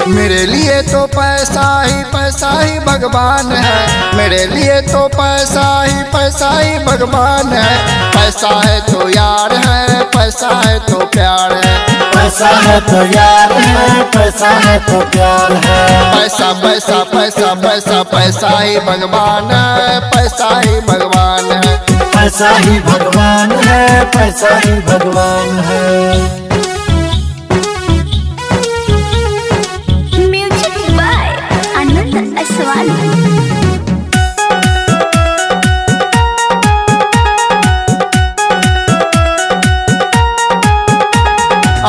मेरे लिए तो पैसा ही भगवान है। मेरे लिए तो पैसा ही भगवान है। पैसा है तो यार है, पैसा है तो प्यार है। पैसा है तो यार है, पैसा है तो प्यार है। पैसा पैसा पैसा पैसा पैसा ही भगवान है, पैसा ही भगवान है। पैसा ही भगवान है, पैसा ही भगवान है।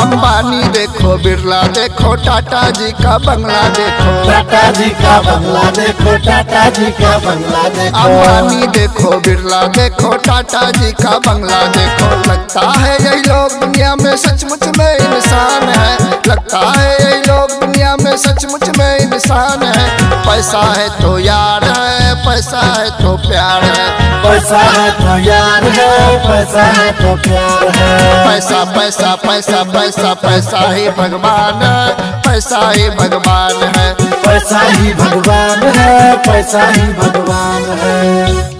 अंबानी देखो, बिरला देखो, टाटा जी का बंगला देखो। टाटा जी का बंगला देखो, टाटा जी का बंगला देखो। अंबानी देखो, बिरला देखो, टाटा जी का बंगला देखो। लगता है यही लोग दुनिया में सचमुच में इंसान है। लगता है यही लोग दुनिया में सचमुच में इंसान है। पैसा है तो यार है, पैसा है तो प्यार है। पैसा है तो यार है, पैसा है तो प्यार है। पैसा पैसा पैसा पैसा पैसा ही भगवान है, पैसा ही भगवान है। पैसा ही भगवान है, पैसा ही भगवान है।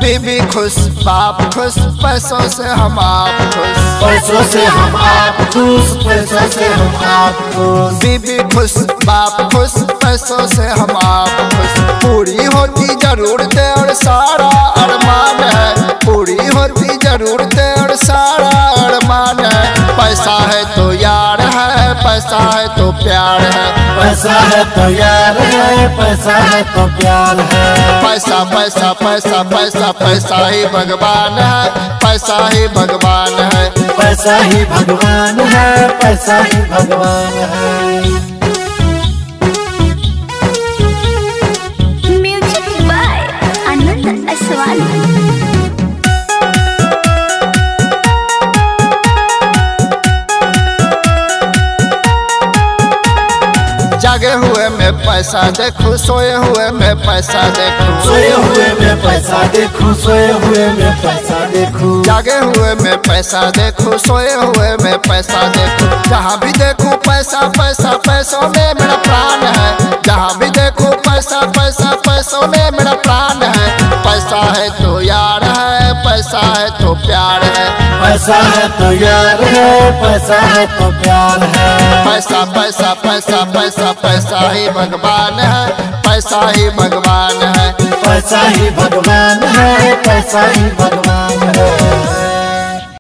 बीबी खुश, बाप खुश, पैसों से हम आप खुश। पैसों से हम आप खुश, पैसों से हम आप खुश। बीबी खुश, बाप खुश, पैसों से हम आप खुश। पूरी होती जरूरतें और सारा अरमान है। पूरी होती जरूरतें और सारा अरमान है। पैसा है तो यार है, पैसा है तो प्यार है। पैसा है तो यार है, पैसा है तो प्यार है। पैसा पैसा पैसा पैसा पैसा ही भगवान है, पैसा ही भगवान है। पैसा ही भगवान है, पैसा ही भगवान है। जागे हुए में पैसा देखूं, सोए हुए में पैसा देखूं। सोए हुए में पैसा देखूं, सोए हुए में पैसा देखूं। जागे हुए में पैसा देखूं, सोए हुए में पैसा देखूं। जहाँ भी देखूं पैसा पैसा, पैसों में मेरा प्राण है। जहाँ भी देखूं पैसा पैसा, पैसों में मेरा प्राण है। पैसा है तो यार है, पैसा है तो प्यार है। पैसा है तो यार है, पैसा है तो प्यार है। पैसा पैसा पैसा पैसा पैसा ही भगवान है, पैसा ही भगवान है। पैसा ही भगवान है, पैसा ही भगवान है।